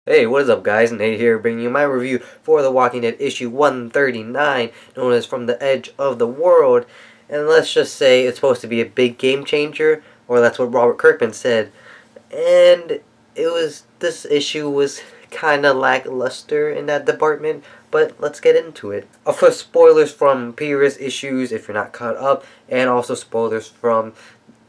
Hey, what is up guys? Nate here bringing you my review for The Walking Dead issue 139, known as From the Edge of the World. And let's just say it's supposed to be a big game changer, or that's what Robert Kirkman said. And this issue was kinda lackluster in that department, but let's get into it. Of course, spoilers from previous issues if you're not caught up, and also spoilers from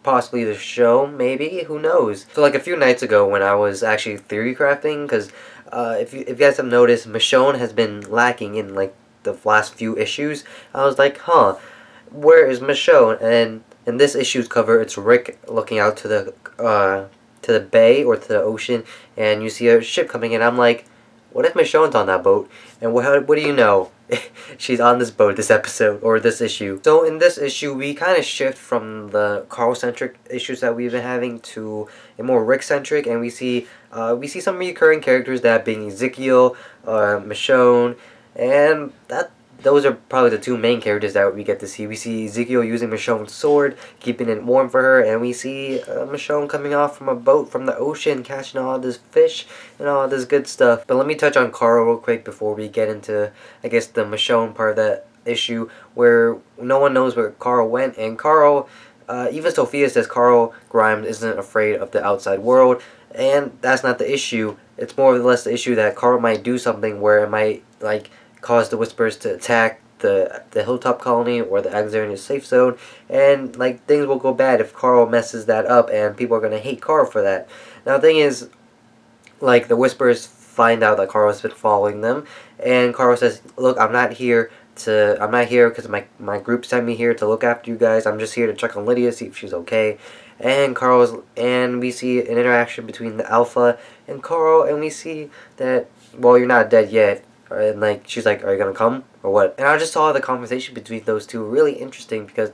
possibly the show, maybe, who knows. So like a few nights ago when I was actually theory crafting, because if you guys have noticed, Michonne has been lacking in like the last few issues. I was like, huh, where is Michonne? And in this issue's cover, it's Rick looking out to the bay or to the ocean, and you see a ship coming in. I'm like, what if Michonne's on that boat? And what do you know? She's on this boat this episode, or this issue. So in this issue, we kind of shift from the Carl-centric issues that we've been having to a more Rick-centric, and we see some recurring characters, that being Ezekiel, Michonne, and those are probably the two main characters that we get to see. We see Ezekiel using Michonne's sword, keeping it warm for her, and we see Michonne coming off from a boat from the ocean, catching all this fish and all this good stuff. But let me touch on Carl real quick before we get into, I guess, the Michonne part of that issue, where no one knows where Carl went, and Carl, even Sophia says Carl Grimes isn't afraid of the outside world, and that's not the issue. It's more or less the issue that Carl might do something where it might, like, cause the Whisperers to attack the Hilltop Colony or the Alexandria safe zone, and like things will go bad if Carl messes that up, and people are gonna hate Carl for that. Now the thing is, like, the Whisperers find out that Carl's been following them, and Carl says, "Look, I'm not here because my group sent me here to look after you guys. I'm just here to check on Lydia, see if she's okay." And we see an interaction between the Alpha and Carl, and we see that, well, you're not dead yet. And like, she's like, are you gonna come or what? And I just saw the conversation between those two really interesting, because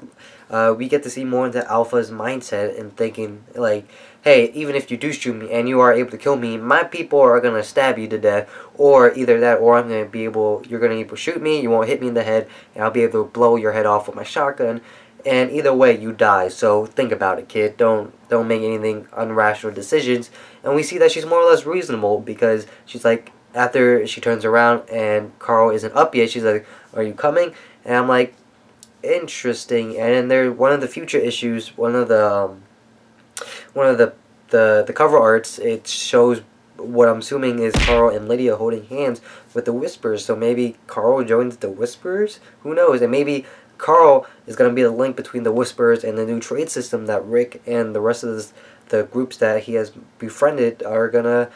we get to see more into Alpha's mindset and thinking like, hey, even if you do shoot me and you are able to kill me, my people are gonna stab you to death, or either that, or you're gonna be able to shoot me, you won't hit me in the head, and I'll be able to blow your head off with my shotgun, and either way you die. So think about it, kid. Don't make anything irrational decisions. And we see that she's more or less reasonable, because she's like, after she turns around and Carl isn't up yet, she's like, are you coming? And I'm like, interesting. And then one of the future issues, one of the cover arts, it shows what I'm assuming is Carl and Lydia holding hands with the Whisperers. So maybe Carl joins the Whisperers? Who knows? And maybe Carl is going to be the link between the Whisperers and the new trade system that Rick and the rest of the groups that he has befriended are going to,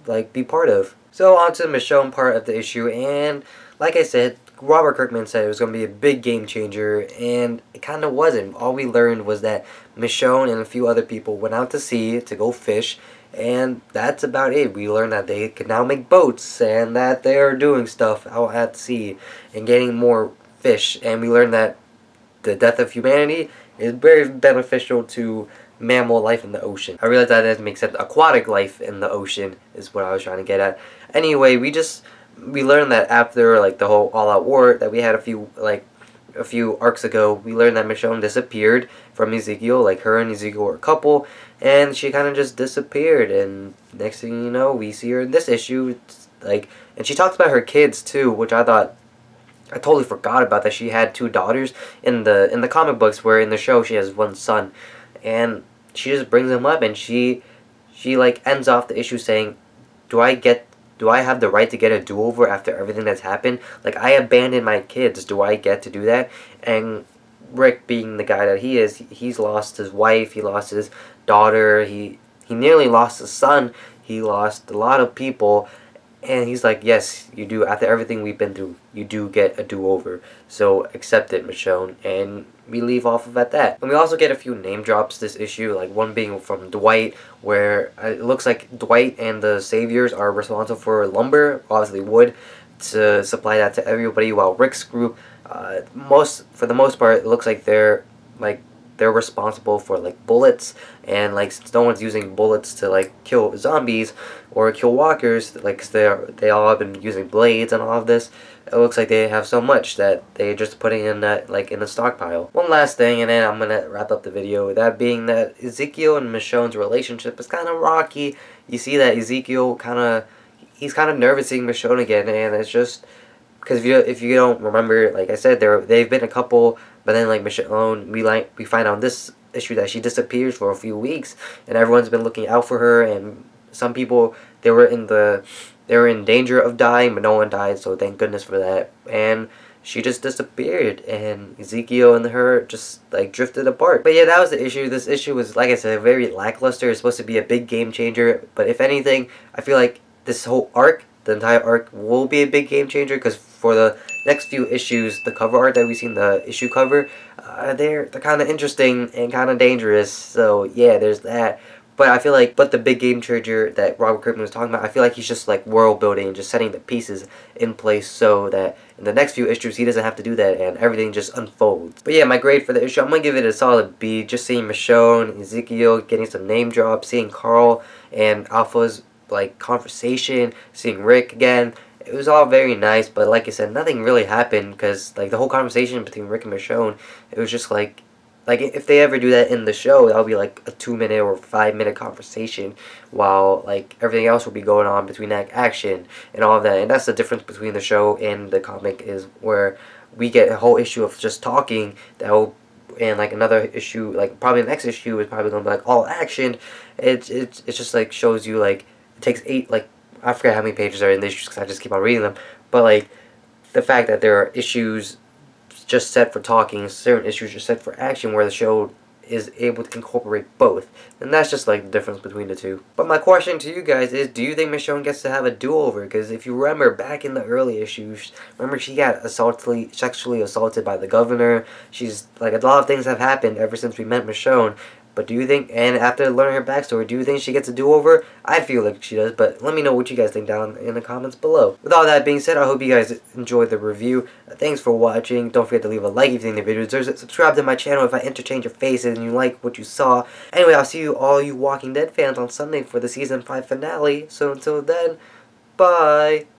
like, be part of. So on to the Michonne part of the issue, and like I said, Robert Kirkman said it was going to be a big game changer, and it kind of wasn't. All we learned was that Michonne and a few other people went out to sea to go fish, and that's about it. We learned that they can now make boats, and that they are doing stuff out at sea and getting more fish, and we learned that the death of humanity is very beneficial to mammal life in the ocean. I realize that doesn't make sense. Aquatic life in the ocean is what I was trying to get at. Anyway, we learned that after like the whole all-out war that we had a few arcs ago, we learned that Michonne disappeared from Ezekiel. Like, her and Ezekiel were a couple, and she kind of just disappeared. And next thing you know, we see her in this issue. Like, and she talks about her kids too, which I totally forgot about, that she had two daughters in the comic books, where in the show she has one son. And she just brings him up, and she like ends off the issue saying, do I have the right to get a do-over after everything that's happened? Like, I abandoned my kids, do I get to do that? And Rick, being the guy that he is, he's lost his wife, he lost his daughter, he nearly lost his son, he lost a lot of people. And he's like, yes, you do. After everything we've been through, you do get a do-over. So accept it, Michonne. And we leave off of at that. And we also get a few name drops this issue, like one being from Dwight, where it looks like Dwight and the Saviors are responsible for lumber, obviously wood, to supply that to everybody, while Rick's group, for the most part, it looks like they're responsible for like bullets, and like, since no one's using bullets to like kill zombies or kill walkers, like, 'cause they all have been using blades and all of this, it looks like they have so much that they're just putting in that, like, in a stockpile. One last thing, and then I'm gonna wrap up the video, that being that Ezekiel and Michonne's relationship is kind of rocky. You see that Ezekiel kind of, he's kind of nervous seeing Michonne again, and it's just because if you don't remember, like I said, they've been a couple, but then like Michonne, we find out this issue that she disappears for a few weeks, and everyone's been looking out for her, and some people they were in danger of dying, but no one died, so thank goodness for that. And she just disappeared, and Ezekiel and her just like drifted apart. But yeah, that was the issue. This issue was, like I said, very lackluster. It's supposed to be a big game changer, but if anything, I feel like this whole arc, the entire arc, will be a big game changer, because for the next few issues, the cover art that we see in the issue cover, they're kind of interesting and kind of dangerous. So yeah, there's that. But I feel like, the big game changer that Robert Kirkman was talking about, I feel like he's just like world building and just setting the pieces in place so that in the next few issues he doesn't have to do that and everything just unfolds. But yeah, my grade for the issue, I'm going to give it a solid B. Just seeing Michonne, Ezekiel, getting some name drops, seeing Carl and Alpha's like conversation, seeing Rick again. It was all very nice, but like I said, nothing really happened, because like the whole conversation between Rick and Michonne, it was just like if they ever do that in the show, that'll be like a 2-minute or 5-minute conversation, while like everything else will be going on between that action and all of that. And that's the difference between the show and the comic, is where we get a whole issue of just talking and like another issue, like probably the next issue is probably gonna be like all action. It's just like shows you like it takes 8, like I forget how many pages are in the issues because I just keep on reading them, but like the fact that there are issues just set for talking, certain issues are set for action, where the show is able to incorporate both. And that's just like the difference between the two. But my question to you guys is, do you think Michonne gets to have a do-over? Because if you remember back in the early issues, remember she got sexually assaulted by the governor. She's like, a lot of things have happened ever since we met Michonne. But do you think, and after learning her backstory, do you think she gets a do-over? I feel like she does, but let me know what you guys think down in the comments below. With all that being said, I hope you guys enjoyed the review. Thanks for watching. Don't forget to leave a like if you think the video deserves it. Subscribe to my channel if I entertain your faces and you like what you saw. Anyway, I'll see all you Walking Dead fans on Sunday for the Season 5 finale. So until then, bye!